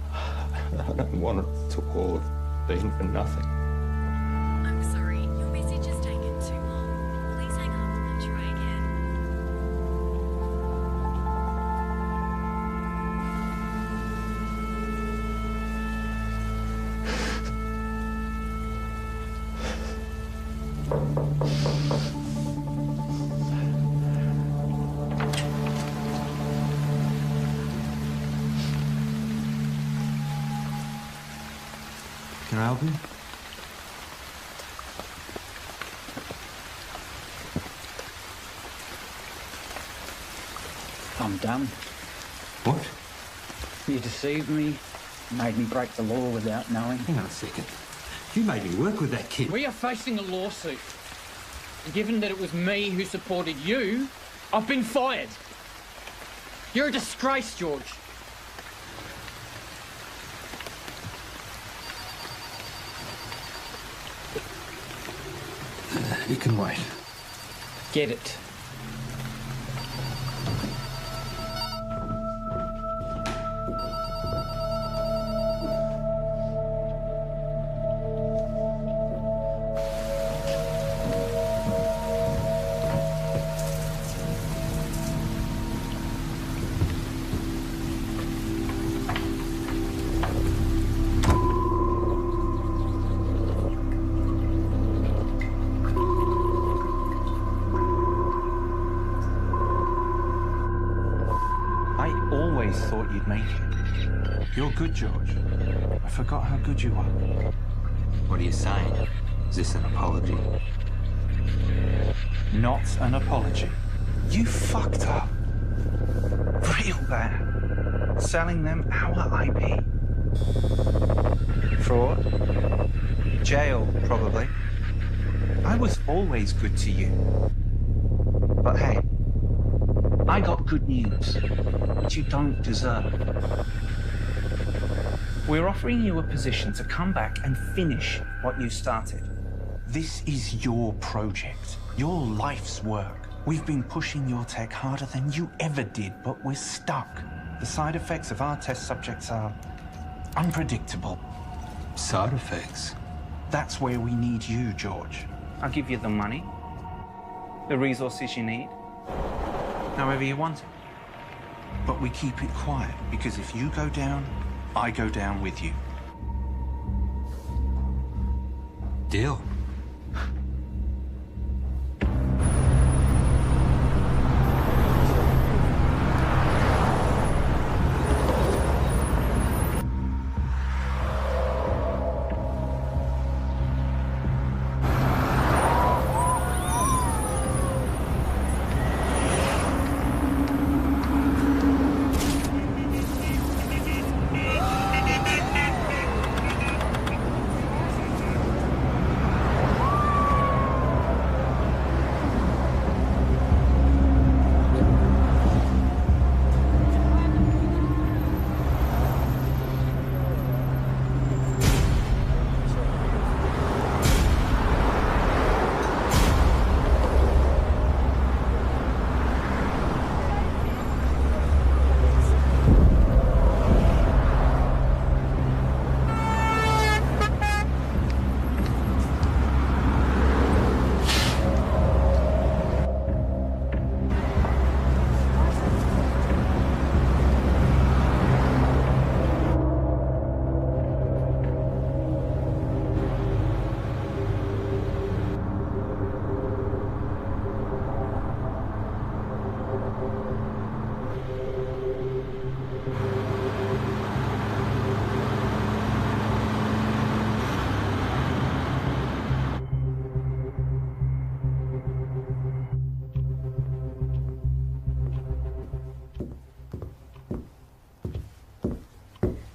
I don't want it to all have been for nothing. I'm sorry, your message has taken too long. Please hang up and try again. Can I help you? I'm done. What? You deceived me, made me break the law without knowing. Hang on a second. You made me work with that kid. We are facing a lawsuit. And given that it was me who supported you, I've been fired. You're a disgrace, George. You can wait. Get it. thought you'd make it. You're good, George. I forgot how good you are. What are you saying? Is this an apology? Not an apology. You fucked up. Real bad. Selling them our IP. Fraud. Jail, probably. I was always good to you. But hey, I got good news that you don't deserve. We're offering you a position to come back and finish what you started. This is your project, your life's work. We've been pushing your tech harder than you ever did, but we're stuck. The side effects of our test subjects are unpredictable. Side effects? That's where we need you, George. I'll give you the money, the resources you need, however you want it. But we keep it quiet, because if you go down, I go down with you. Deal.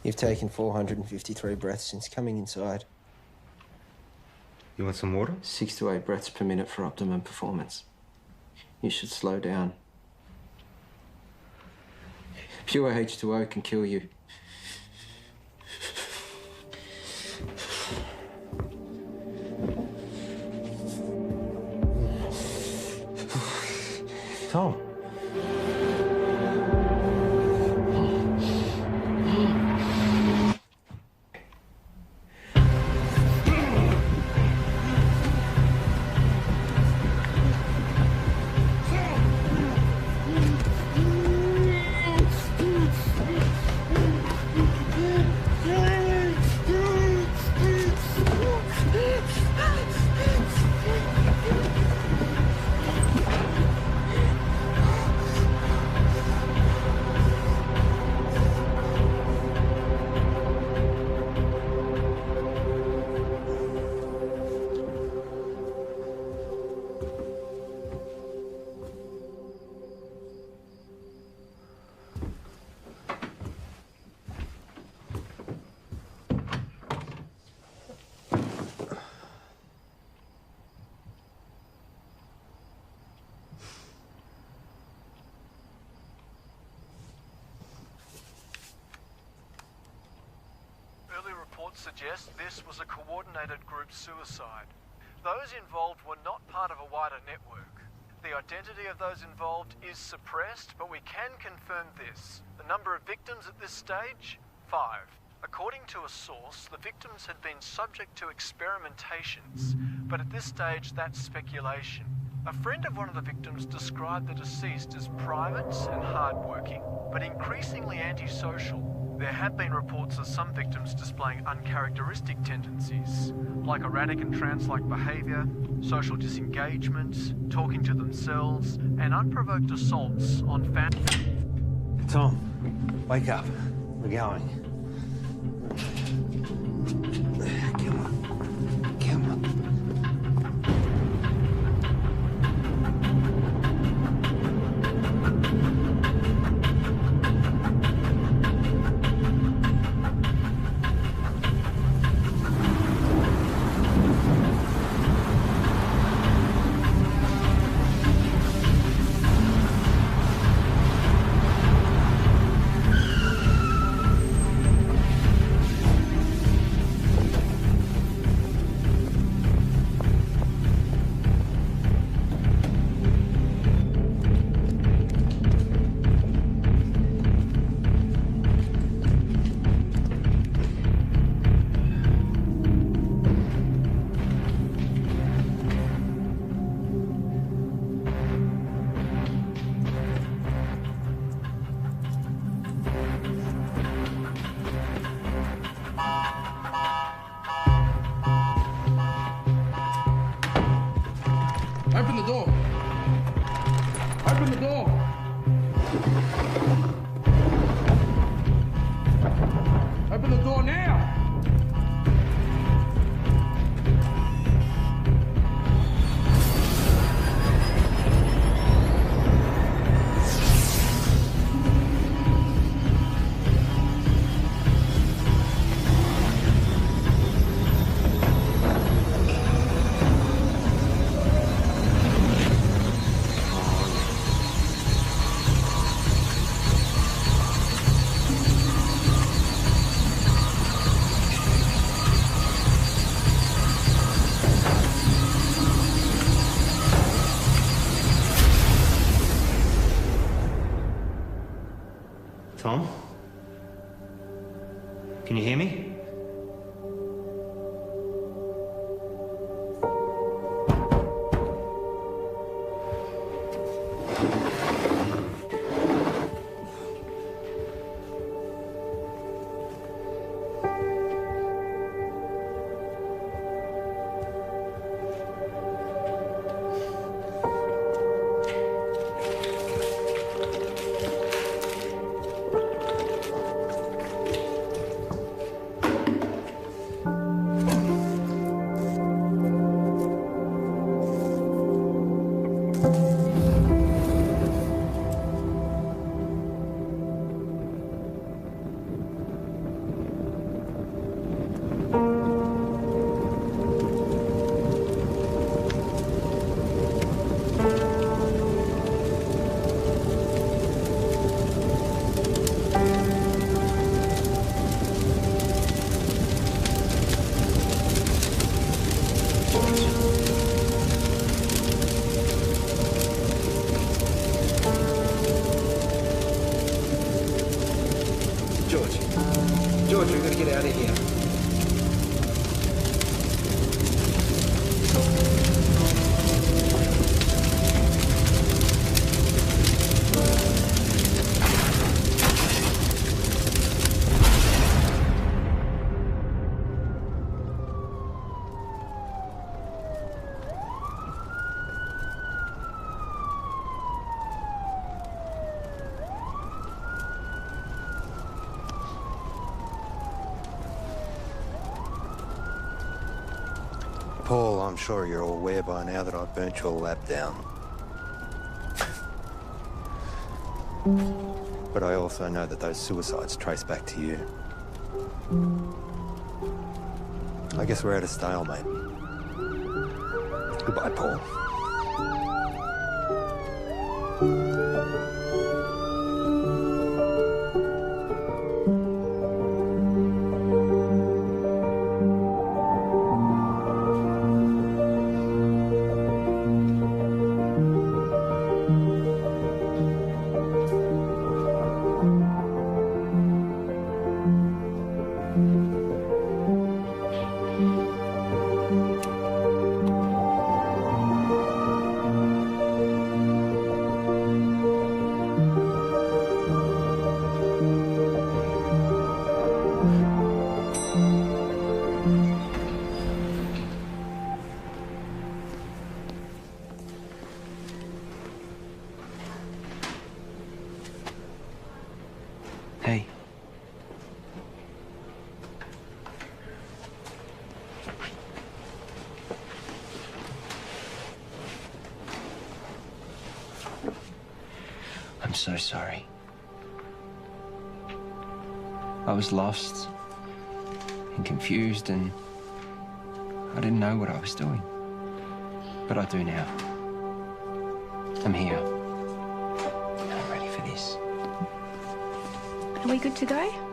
You've taken 453 breaths since coming inside. You want some water? 6 to 8 breaths per minute for optimum performance. You should slow down. Pure H2O can kill you. Tom. Suggest this was a coordinated group suicide. Those involved were not part of a wider network. The identity of those involved is suppressed, but we can confirm this. The number of victims at this stage? 5. According to a source, the victims had been subject to experimentations, but at this stage that's speculation. A friend of one of the victims described the deceased as private and hardworking, but increasingly antisocial. There have been reports of some victims displaying uncharacteristic tendencies, like erratic and trance-like behaviour, social disengagement, talking to themselves, and unprovoked assaults on family. Tom. Wake up. We're going. Come on. Come on. Open the door. Open the door. Open the door now. Tom? Can you hear me? George, we've got to get out of here. Paul, I'm sure you're all aware by now that I've burnt your lab down. But I also know that those suicides trace back to you. I guess we're at a stalemate. Goodbye, Paul. I'm so sorry. I was lost and confused, and I didn't know what I was doing. But I do now. I'm here. I'm ready for this. Are we good to go?